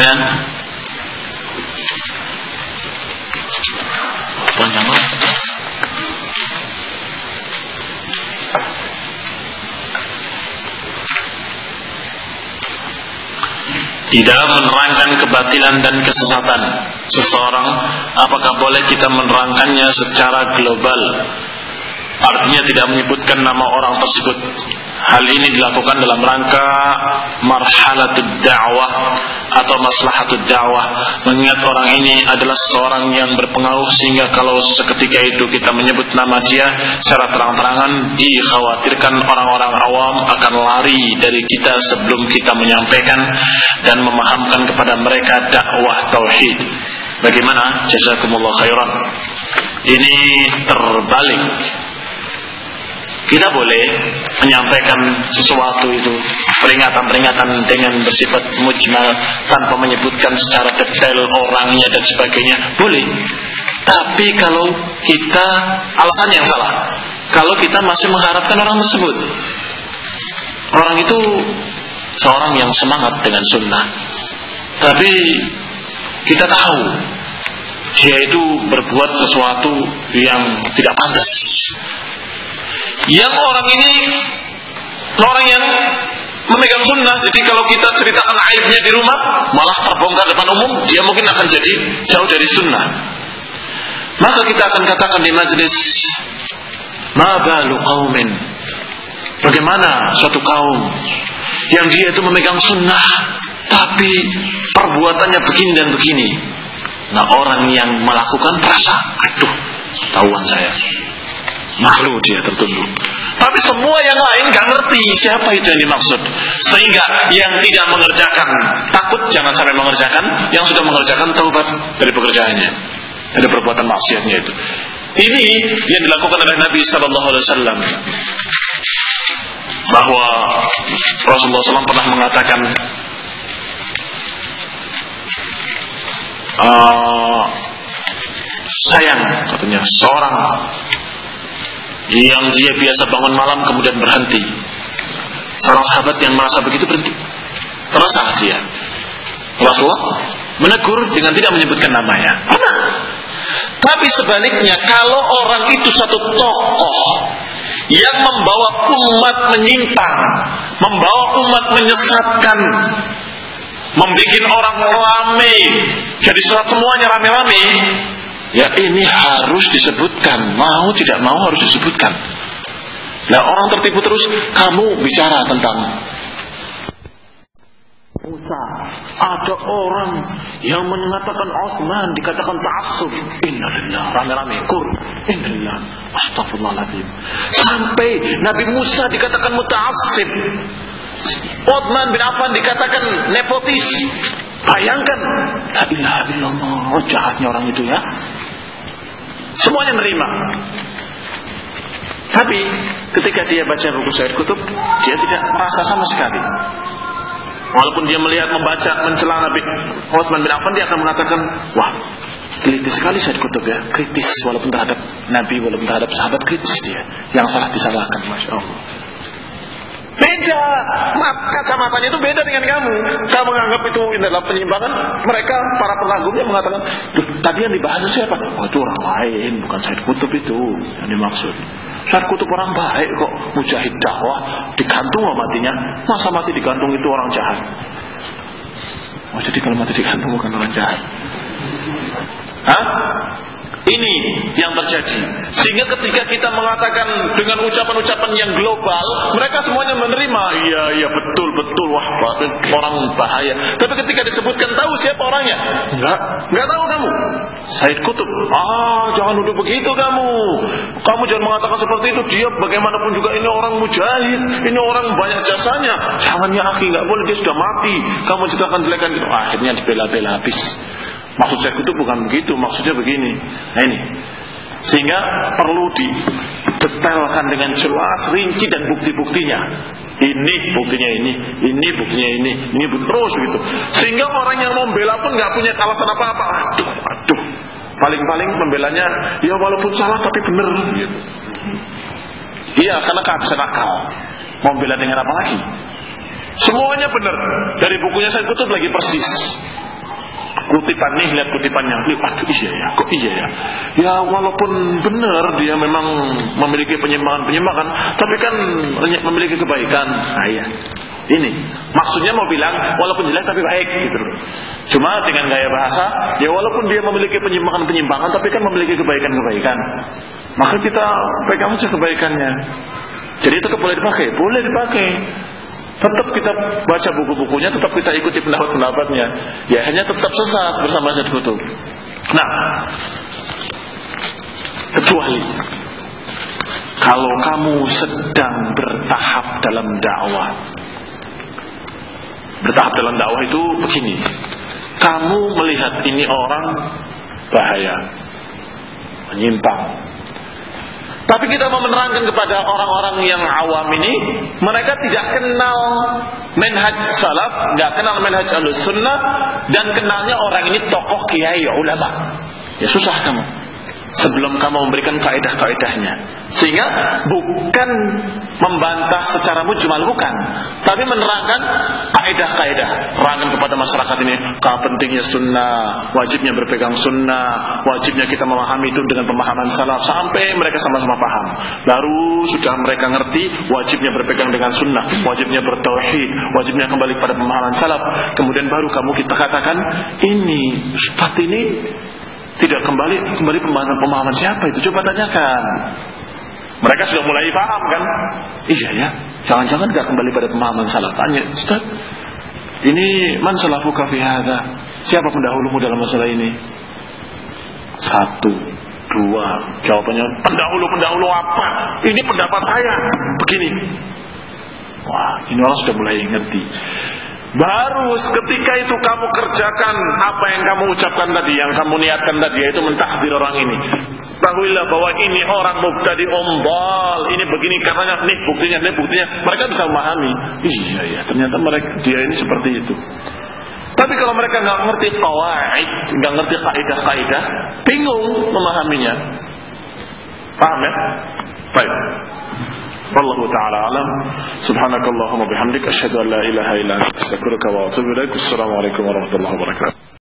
Pertanyaan? Panjang. Di dalam menerangkan kebatilan dan kesesatan seseorang, apakah boleh kita menerangkannya secara global? Artinya tidak menyebutkan nama orang tersebut. Hal ini dilakukan dalam rangka marhalatud da'wah atau maslahatud da'wah, mengingat orang ini adalah seorang yang berpengaruh, sehingga kalau seketika itu kita menyebut nama dia secara terang-terangan, dikhawatirkan orang-orang awam akan lari dari kita sebelum kita menyampaikan dan memahamkan kepada mereka dakwah tauhid. Bagaimana? Jazakumullah khairan. Ini terbalik. Kita boleh menyampaikan sesuatu itu, peringatan-peringatan dengan bersifat mujmal tanpa menyebutkan secara detail orangnya dan sebagainya, boleh. Tapi kalau kita, alasannya yang salah, kalau kita masih mengharapkan orang tersebut, orang itu seorang yang semangat dengan sunnah, tapi kita tahu dia itu berbuat sesuatu yang tidak pantas. Yang orang ini orang yang memegang sunnah, jadi kalau kita ceritakan aibnya di rumah malah terbongkar depan umum, dia mungkin akan jadi jauh dari sunnah. Maka kita akan katakan di majelis, ma balu qaumin, bagaimana suatu kaum yang dia itu memegang sunnah tapi perbuatannya begini dan begini. Nah, orang yang melakukan merasa, aduh, tahuan saya, malu dia tertunduk. Tapi semua yang lain gak ngerti siapa itu yang dimaksud, sehingga yang tidak mengerjakan takut jangan sampai mengerjakan, yang sudah mengerjakan taubat dari pekerjaannya, dari perbuatan maksiatnya itu. Ini yang dilakukan oleh Nabi Sallallahu Alaihi Wasallam, bahwa Rasulullah SAW pernah mengatakan, sayang, katanya, seorang yang dia biasa bangun malam kemudian berhenti. Seorang sahabat yang merasa begitu berhenti, resah dia. Rasulullah menegur dengan tidak menyebutkan namanya. Tapi sebaliknya, kalau orang itu satu tokoh yang membawa umat menyimpang, membawa umat menyesatkan, membuat orang rame, jadi semuanya rame-rame, ya ini harus disebutkan, mau tidak mau harus disebutkan. Nah, orang tertipu terus, kamu bicara tentang Musa, ada orang yang mengatakan Utsman dikatakan ta'assub, innalillah, rame-rame kur, innalillah, astagfirullahaladzim, sampai Nabi Musa dikatakan muta'assib, Utsman bin Affan dikatakan nepotis. Bayangkan, la ilaha illallah, jahatnya orang itu ya. Semuanya nerima. Tapi ketika dia baca buku Sayyid Qutb, dia tidak merasa sama sekali. Walaupun dia melihat, membaca, mencela Nabi Utsman bin Affan, dia akan mengatakan, wah, kritis sekali Sayyid Qutb ya, kritis walaupun terhadap Nabi, walaupun terhadap sahabat, kritis dia. Yang salah disalahkan, Masya Allah. Beda, kacamatanya itu beda dengan kamu. Kamu menganggap itu adalah penyimpangan, mereka para pengagumnya mengatakan, tadi yang dibahas siapa? Oh, itu orang lain, bukan Sayyid Qutb itu yang dimaksud. Sayyid Qutb orang baik kok, mujahid dakwah, digantung loh matinya. Masa mati digantung itu orang jahat? Oh, jadi kalau mati digantung bukan orang jahat? Hah? Ini yang terjadi. Sehingga ketika kita mengatakan dengan ucapan-ucapan yang global, mereka semuanya menerima. Iya betul, wah orang bahaya. Tapi ketika disebutkan, tahu siapa orangnya? Enggak tahu kamu. Sayyid Qutb. Jangan duduk begitu kamu. Kamu jangan mengatakan seperti itu. Dia bagaimanapun juga ini orang mujahid, ini orang banyak jasanya. Jangan ya akhi, enggak boleh, dia sudah mati. Kamu juga akan jelekan gitu. Akhirnya dibela-bela habis. Maksud saya itu bukan begitu, maksudnya begini. Nah ini, sehingga perlu didetailkan dengan jelas, rinci dan bukti-buktinya. Ini buktinya ini buktinya ini terus gitu. Sehingga orang yang membela pun nggak punya alasan apa-apa. Aduh, paling-paling pembelanya, ya walaupun salah tapi benar gitu. Iya, karena kehabisan akal. Mau bela dengan apa lagi? Semuanya benar. Dari bukunya saya kutub lagi persis. kutipan nih, lihat kutipannya, aduh iya ya, kok iya ya. Ya walaupun benar dia memang memiliki penyimpangan, tapi kan memiliki kebaikan. Nah iya, ini maksudnya mau bilang walaupun jelek tapi baik gitu loh. Cuma dengan gaya bahasa, ya walaupun dia memiliki penyimpangan, tapi kan memiliki kebaikan. Maka kita pegang saja kebaikannya. Jadi tetap boleh dipakai. Tetap kita baca buku-bukunya, tetap kita ikuti pendapat-pendapatnya. Ya hanya tetap sesat bersama Sayyid Qutb. Nah, kecuali kalau kamu sedang bertahap dalam dakwah. Bertahap dalam dakwah itu begini. Kamu melihat ini orang bahaya, menyimpang. Tapi kita mau menerangkan kepada orang-orang yang awam ini, mereka tidak kenal manhaj salaf, tidak kenal manhaj Ahlussunnah, dan kenalnya orang ini tokoh kiai ulama. Ya susah kamu sebelum kamu memberikan kaidah-kaidahnya. Sehingga bukan membantah secara mujmal, bukan, tapi menerangkan kaidah-kaidah, terangkan kepada masyarakat ini pentingnya sunnah, wajibnya berpegang sunnah, wajibnya kita memahami itu dengan pemahaman salaf, sampai mereka sama-sama paham. Baru sudah mereka ngerti wajibnya berpegang dengan sunnah, wajibnya bertauhid, wajibnya kembali pada pemahaman salaf. Kemudian baru kamu kita katakan ini Ustaz ini tidak kembali pemahaman siapa itu? Coba tanyakan. Mereka sudah mulai paham kan? Iya ya, jangan-jangan gak kembali pada pemahaman salaf. Tanya, Ustaz, ini man salafuka fi hadza? Siapa pendahulumu dalam masalah ini? 1, 2, jawabannya pendahulu apa? Ini pendapat saya begini. Wah, ini orang sudah mulai ngerti. Baru ketika itu kamu kerjakan apa yang kamu ucapkan tadi, yang kamu niatkan tadi, yaitu mentahdir orang ini. Ketahuilah bahwa ini orang mubtadi umbal, ini begini karenanya, nih buktinya. Mereka bisa memahami. Iya ya, ternyata dia ini seperti itu. Tapi kalau mereka nggak ngerti qawaid, nggak ngerti kaidah-kaidah, bingung memahaminya. Paham ya? Baik. Wallahu ta'ala alam. Subhanakallahumma bihamdik asyhadu an la ilaha illa anta astaghfiruka wa atubu ilaik. Assalamualaikum warahmatullahi wabarakatuh.